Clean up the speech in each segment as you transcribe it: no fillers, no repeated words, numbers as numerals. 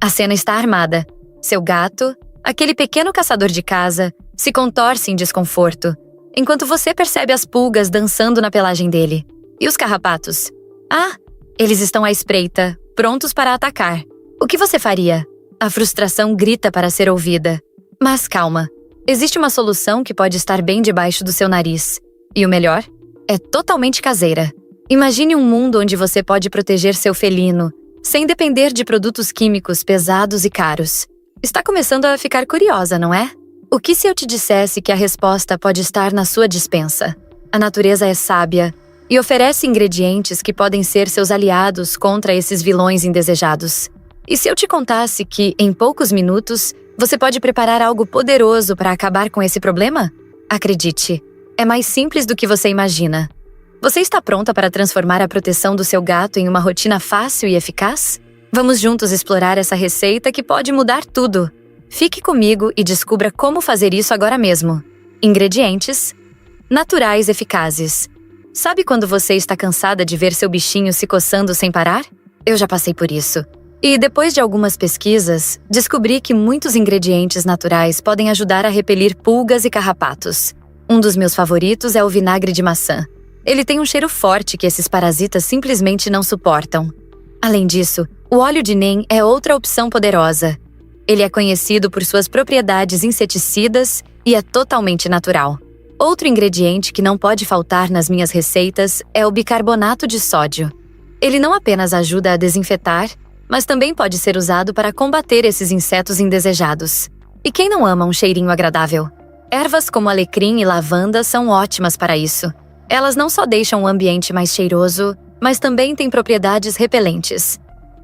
A cena está armada. Seu gato, aquele pequeno caçador de casa, se contorce em desconforto, enquanto você percebe as pulgas dançando na pelagem dele. E os carrapatos? Ah, eles estão à espreita, prontos para atacar. O que você faria? A frustração grita para ser ouvida. Mas calma, existe uma solução que pode estar bem debaixo do seu nariz. E o melhor? É totalmente caseira. Imagine um mundo onde você pode proteger seu felino, sem depender de produtos químicos pesados e caros. Está começando a ficar curiosa, não é? O que se eu te dissesse que a resposta pode estar na sua despensa? A natureza é sábia e oferece ingredientes que podem ser seus aliados contra esses vilões indesejados. E se eu te contasse que, em poucos minutos, você pode preparar algo poderoso para acabar com esse problema? Acredite, é mais simples do que você imagina. Você está pronta para transformar a proteção do seu gato em uma rotina fácil e eficaz? Vamos juntos explorar essa receita que pode mudar tudo. Fique comigo e descubra como fazer isso agora mesmo. Ingredientes naturais eficazes. Sabe quando você está cansada de ver seu bichinho se coçando sem parar? Eu já passei por isso. E depois de algumas pesquisas, descobri que muitos ingredientes naturais podem ajudar a repelir pulgas e carrapatos. Um dos meus favoritos é o vinagre de maçã. Ele tem um cheiro forte que esses parasitas simplesmente não suportam. Além disso, o óleo de NEM é outra opção poderosa. Ele é conhecido por suas propriedades inseticidas e é totalmente natural. Outro ingrediente que não pode faltar nas minhas receitas é o bicarbonato de sódio. Ele não apenas ajuda a desinfetar, mas também pode ser usado para combater esses insetos indesejados. E quem não ama um cheirinho agradável? Ervas como alecrim e lavanda são ótimas para isso. Elas não só deixam o ambiente mais cheiroso, mas também têm propriedades repelentes.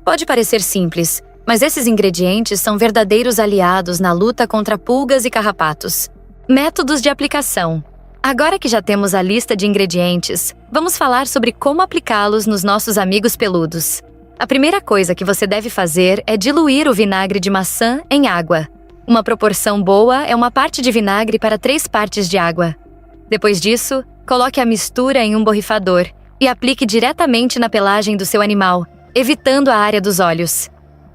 Pode parecer simples, mas esses ingredientes são verdadeiros aliados na luta contra pulgas e carrapatos. Métodos de aplicação. Agora que já temos a lista de ingredientes, vamos falar sobre como aplicá-los nos nossos amigos peludos. A primeira coisa que você deve fazer é diluir o vinagre de maçã em água. Uma proporção boa é 1 parte de vinagre para 3 partes de água. Depois disso, coloque a mistura em um borrifador e aplique diretamente na pelagem do seu animal, evitando a área dos olhos.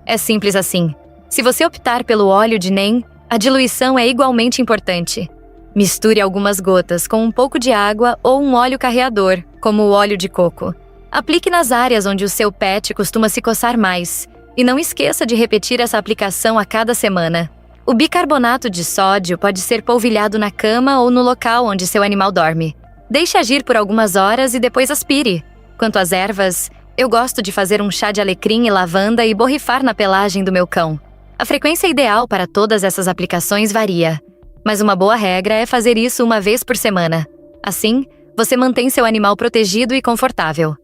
É simples assim. Se você optar pelo óleo de NEM, a diluição é igualmente importante. Misture algumas gotas com um pouco de água ou um óleo carreador, como o óleo de coco. Aplique nas áreas onde o seu pet costuma se coçar mais. E não esqueça de repetir essa aplicação a cada semana. O bicarbonato de sódio pode ser polvilhado na cama ou no local onde seu animal dorme. Deixe agir por algumas horas e depois aspire. Quanto às ervas, eu gosto de fazer um chá de alecrim e lavanda e borrifar na pelagem do meu cão. A frequência ideal para todas essas aplicações varia, mas uma boa regra é fazer isso 1 vez por semana. Assim, você mantém seu animal protegido e confortável.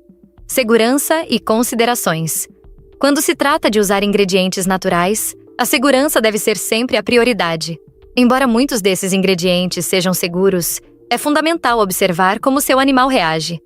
Segurança e considerações. Quando se trata de usar ingredientes naturais, a segurança deve ser sempre a prioridade. Embora muitos desses ingredientes sejam seguros, é fundamental observar como seu animal reage.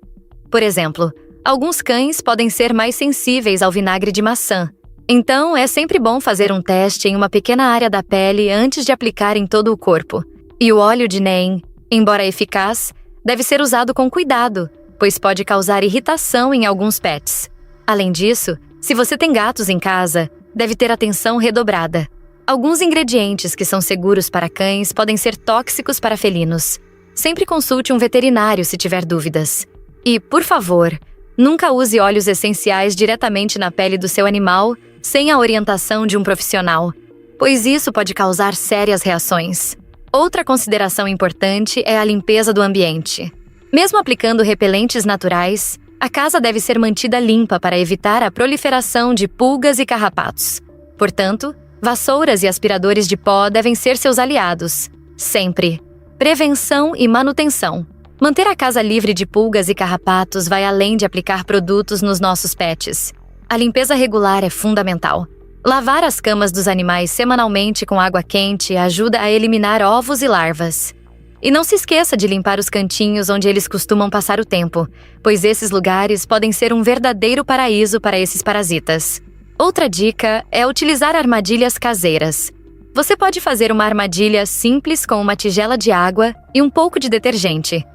Por exemplo, alguns cães podem ser mais sensíveis ao vinagre de maçã. Então, é sempre bom fazer um teste em uma pequena área da pele antes de aplicar em todo o corpo. E o óleo de NEM, embora eficaz, deve ser usado com cuidado, pois pode causar irritação em alguns pets. Além disso, se você tem gatos em casa, deve ter atenção redobrada. Alguns ingredientes que são seguros para cães podem ser tóxicos para felinos. Sempre consulte um veterinário se tiver dúvidas. E, por favor, nunca use óleos essenciais diretamente na pele do seu animal sem a orientação de um profissional, pois isso pode causar sérias reações. Outra consideração importante é a limpeza do ambiente. Mesmo aplicando repelentes naturais, a casa deve ser mantida limpa para evitar a proliferação de pulgas e carrapatos. Portanto, vassouras e aspiradores de pó devem ser seus aliados. Sempre. Prevenção e manutenção. Manter a casa livre de pulgas e carrapatos vai além de aplicar produtos nos nossos pets. A limpeza regular é fundamental. Lavar as camas dos animais semanalmente com água quente ajuda a eliminar ovos e larvas. E não se esqueça de limpar os cantinhos onde eles costumam passar o tempo, pois esses lugares podem ser um verdadeiro paraíso para esses parasitas. Outra dica é utilizar armadilhas caseiras. Você pode fazer uma armadilha simples com uma tigela de água e um pouco de detergente.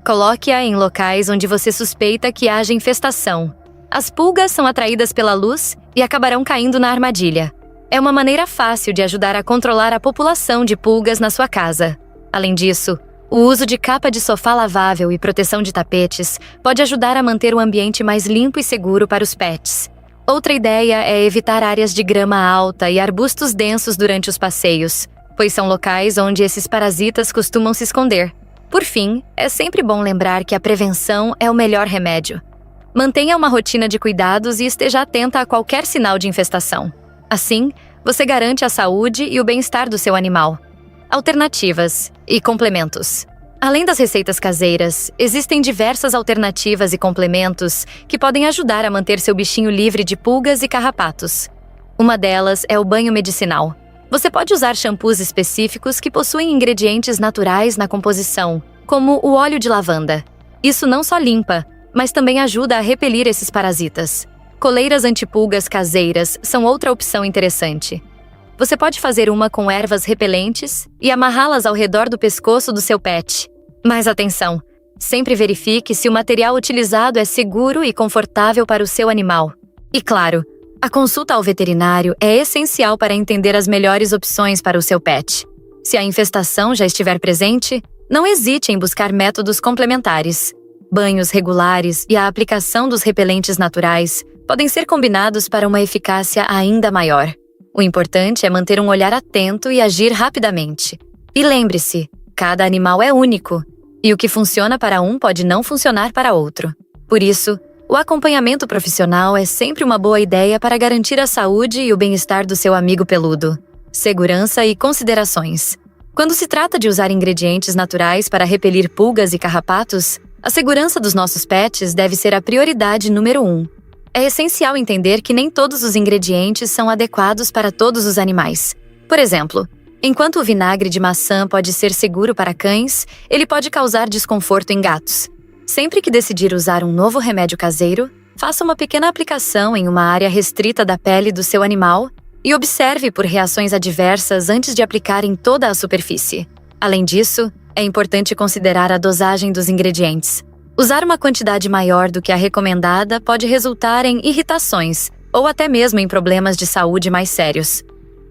Coloque-a em locais onde você suspeita que haja infestação. As pulgas são atraídas pela luz e acabarão caindo na armadilha. É uma maneira fácil de ajudar a controlar a população de pulgas na sua casa. Além disso, o uso de capa de sofá lavável e proteção de tapetes pode ajudar a manter o ambiente mais limpo e seguro para os pets. Outra ideia é evitar áreas de grama alta e arbustos densos durante os passeios, pois são locais onde esses parasitas costumam se esconder. Por fim, é sempre bom lembrar que a prevenção é o melhor remédio. Mantenha uma rotina de cuidados e esteja atenta a qualquer sinal de infestação. Assim, você garante a saúde e o bem-estar do seu animal. Alternativas e complementos. Além das receitas caseiras, existem diversas alternativas e complementos que podem ajudar a manter seu bichinho livre de pulgas e carrapatos. Uma delas é o banho medicinal. Você pode usar shampoos específicos que possuem ingredientes naturais na composição, como o óleo de lavanda. Isso não só limpa, mas também ajuda a repelir esses parasitas. Coleiras antipulgas caseiras são outra opção interessante. Você pode fazer uma com ervas repelentes e amarrá-las ao redor do pescoço do seu pet. Mas atenção! Sempre verifique se o material utilizado é seguro e confortável para o seu animal. E claro, a consulta ao veterinário é essencial para entender as melhores opções para o seu pet. Se a infestação já estiver presente, não hesite em buscar métodos complementares. Banhos regulares e a aplicação dos repelentes naturais podem ser combinados para uma eficácia ainda maior. O importante é manter um olhar atento e agir rapidamente. E lembre-se, cada animal é único, e o que funciona para um pode não funcionar para outro. Por isso, o acompanhamento profissional é sempre uma boa ideia para garantir a saúde e o bem-estar do seu amigo peludo. Segurança e considerações. Quando se trata de usar ingredientes naturais para repelir pulgas e carrapatos, a segurança dos nossos pets deve ser a prioridade número 1. É essencial entender que nem todos os ingredientes são adequados para todos os animais. Por exemplo, enquanto o vinagre de maçã pode ser seguro para cães, ele pode causar desconforto em gatos. Sempre que decidir usar um novo remédio caseiro, faça uma pequena aplicação em uma área restrita da pele do seu animal e observe por reações adversas antes de aplicar em toda a superfície. Além disso, é importante considerar a dosagem dos ingredientes. Usar uma quantidade maior do que a recomendada pode resultar em irritações ou até mesmo em problemas de saúde mais sérios.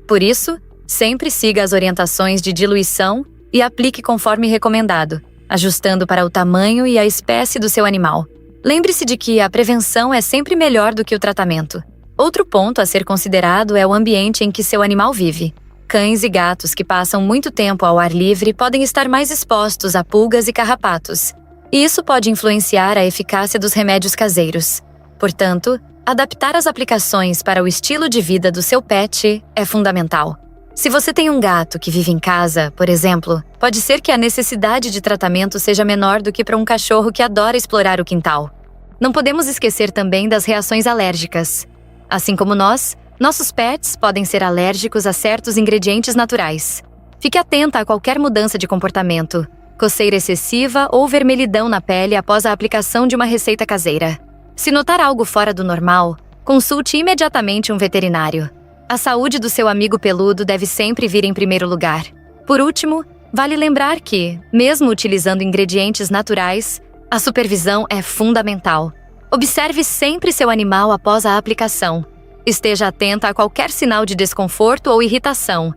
Por isso, sempre siga as orientações de diluição e aplique conforme recomendado, ajustando para o tamanho e a espécie do seu animal. Lembre-se de que a prevenção é sempre melhor do que o tratamento. Outro ponto a ser considerado é o ambiente em que seu animal vive. Cães e gatos que passam muito tempo ao ar livre podem estar mais expostos a pulgas e carrapatos, e isso pode influenciar a eficácia dos remédios caseiros. Portanto, adaptar as aplicações para o estilo de vida do seu pet é fundamental. Se você tem um gato que vive em casa, por exemplo, pode ser que a necessidade de tratamento seja menor do que para um cachorro que adora explorar o quintal. Não podemos esquecer também das reações alérgicas. Assim como nós, nossos pets podem ser alérgicos a certos ingredientes naturais. Fique atenta a qualquer mudança de comportamento, coceira excessiva ou vermelhidão na pele após a aplicação de uma receita caseira. Se notar algo fora do normal, consulte imediatamente um veterinário. A saúde do seu amigo peludo deve sempre vir em primeiro lugar. Por último, vale lembrar que, mesmo utilizando ingredientes naturais, a supervisão é fundamental. Observe sempre seu animal após a aplicação. Esteja atenta a qualquer sinal de desconforto ou irritação.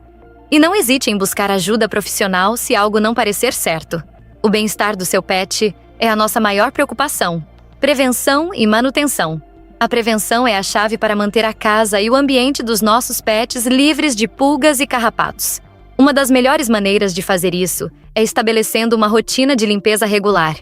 E não hesite em buscar ajuda profissional se algo não parecer certo. O bem-estar do seu pet é a nossa maior preocupação. Prevenção e manutenção. A prevenção é a chave para manter a casa e o ambiente dos nossos pets livres de pulgas e carrapatos. Uma das melhores maneiras de fazer isso é estabelecendo uma rotina de limpeza regular.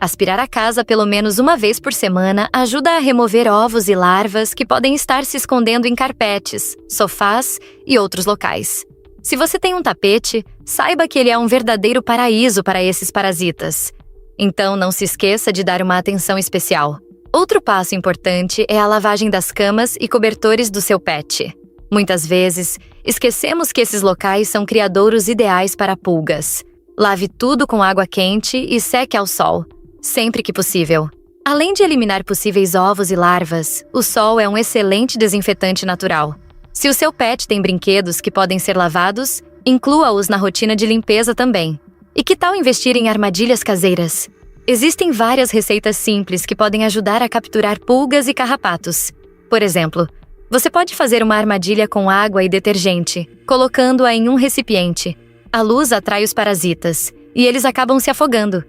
Aspirar a casa pelo menos uma vez por semana ajuda a remover ovos e larvas que podem estar se escondendo em carpetes, sofás e outros locais. Se você tem um tapete, saiba que ele é um verdadeiro paraíso para esses parasitas. Então não se esqueça de dar uma atenção especial. Outro passo importante é a lavagem das camas e cobertores do seu pet. Muitas vezes, esquecemos que esses locais são criadouros ideais para pulgas. Lave tudo com água quente e seque ao sol, sempre que possível. Além de eliminar possíveis ovos e larvas, o sol é um excelente desinfetante natural. Se o seu pet tem brinquedos que podem ser lavados, inclua-os na rotina de limpeza também. E que tal investir em armadilhas caseiras? Existem várias receitas simples que podem ajudar a capturar pulgas e carrapatos. Por exemplo, Você pode fazer uma armadilha com água e detergente, colocando-a em um recipiente. A luz atrai os parasitas, e eles acabam se afogando.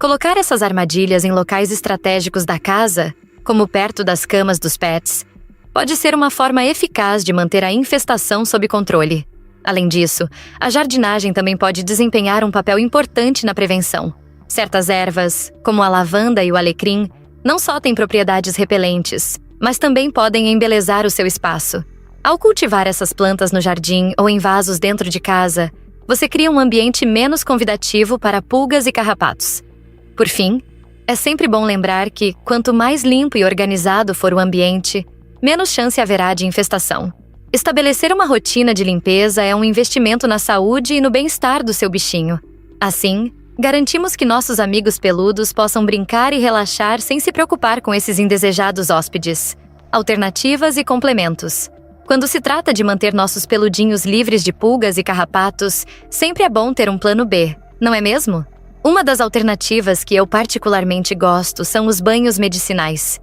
Colocar essas armadilhas em locais estratégicos da casa, como perto das camas dos pets, pode ser uma forma eficaz de manter a infestação sob controle. Além disso, a jardinagem também pode desempenhar um papel importante na prevenção. Certas ervas, como a lavanda e o alecrim, não só têm propriedades repelentes, mas também podem embelezar o seu espaço. Ao cultivar essas plantas no jardim ou em vasos dentro de casa, você cria um ambiente menos convidativo para pulgas e carrapatos. Por fim, é sempre bom lembrar que, quanto mais limpo e organizado for o ambiente, menos chance haverá de infestação. Estabelecer uma rotina de limpeza é um investimento na saúde e no bem-estar do seu bichinho. Assim, garantimos que nossos amigos peludos possam brincar e relaxar sem se preocupar com esses indesejados hóspedes. Alternativas e complementos. Quando se trata de manter nossos peludinhos livres de pulgas e carrapatos, sempre é bom ter um plano B, não é mesmo? Uma das alternativas que eu particularmente gosto são os banhos medicinais.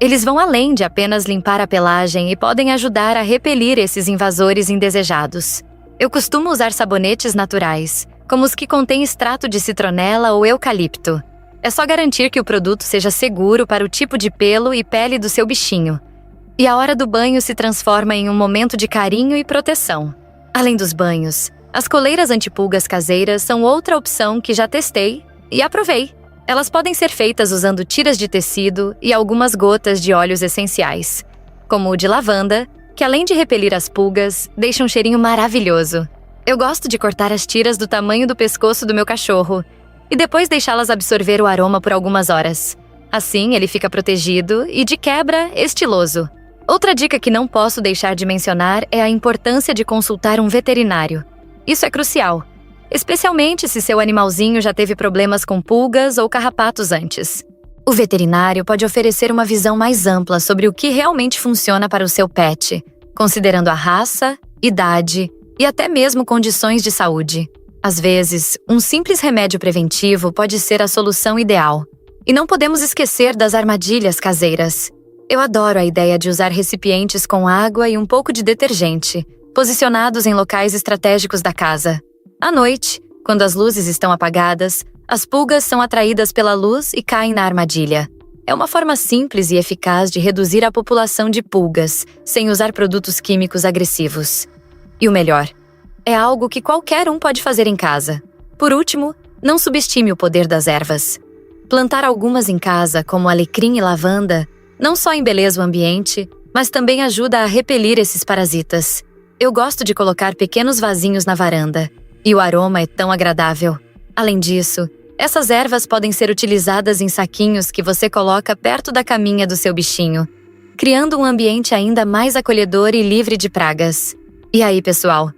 Eles vão além de apenas limpar a pelagem e podem ajudar a repelir esses invasores indesejados. Eu costumo usar sabonetes naturais, como os que contêm extrato de citronela ou eucalipto. É só garantir que o produto seja seguro para o tipo de pelo e pele do seu bichinho. E a hora do banho se transforma em um momento de carinho e proteção. Além dos banhos, as coleiras antipulgas caseiras são outra opção que já testei e aprovei. Elas podem ser feitas usando tiras de tecido e algumas gotas de óleos essenciais, como o de lavanda, que além de repelir as pulgas, deixa um cheirinho maravilhoso. Eu gosto de cortar as tiras do tamanho do pescoço do meu cachorro e depois deixá-las absorver o aroma por algumas horas. Assim, ele fica protegido e, de quebra, estiloso. Outra dica que não posso deixar de mencionar é a importância de consultar um veterinário. Isso é crucial, especialmente se seu animalzinho já teve problemas com pulgas ou carrapatos antes. O veterinário pode oferecer uma visão mais ampla sobre o que realmente funciona para o seu pet, considerando a raça, idade e até mesmo condições de saúde. Às vezes, um simples remédio preventivo pode ser a solução ideal. E não podemos esquecer das armadilhas caseiras. Eu adoro a ideia de usar recipientes com água e um pouco de detergente, posicionados em locais estratégicos da casa. À noite, quando as luzes estão apagadas, as pulgas são atraídas pela luz e caem na armadilha. É uma forma simples e eficaz de reduzir a população de pulgas, sem usar produtos químicos agressivos. E o melhor, é algo que qualquer um pode fazer em casa. Por último, não subestime o poder das ervas. Plantar algumas em casa, como alecrim e lavanda, não só embeleza o ambiente, mas também ajuda a repelir esses parasitas. Eu gosto de colocar pequenos vasinhos na varanda, e o aroma é tão agradável. Além disso, essas ervas podem ser utilizadas em saquinhos que você coloca perto da caminha do seu bichinho, criando um ambiente ainda mais acolhedor e livre de pragas. E aí, pessoal?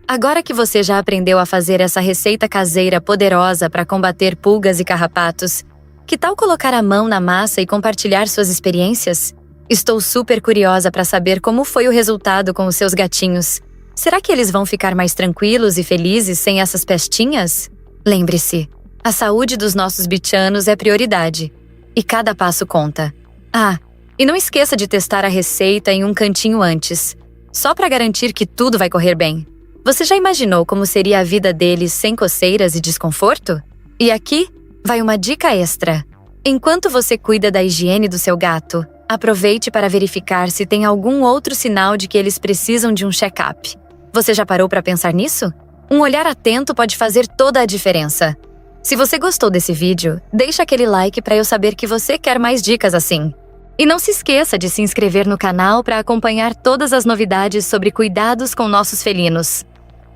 Agora que você já aprendeu a fazer essa receita caseira poderosa para combater pulgas e carrapatos, que tal colocar a mão na massa e compartilhar suas experiências? Estou super curiosa para saber como foi o resultado com os seus gatinhos. Será que eles vão ficar mais tranquilos e felizes sem essas pestinhas? Lembre-se, a saúde dos nossos bichanos é prioridade. E cada passo conta. Ah, e não esqueça de testar a receita em um cantinho antes, só para garantir que tudo vai correr bem. Você já imaginou como seria a vida deles sem coceiras e desconforto? E aqui vai uma dica extra. Enquanto você cuida da higiene do seu gato, aproveite para verificar se tem algum outro sinal de que eles precisam de um check-up. Você já parou para pensar nisso? Um olhar atento pode fazer toda a diferença. Se você gostou desse vídeo, deixa aquele like para eu saber que você quer mais dicas assim. E não se esqueça de se inscrever no canal para acompanhar todas as novidades sobre cuidados com nossos felinos.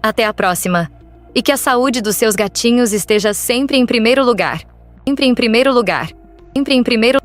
Até a próxima! E que a saúde dos seus gatinhos esteja sempre em primeiro lugar. Sempre em primeiro lugar. Sempre em primeiro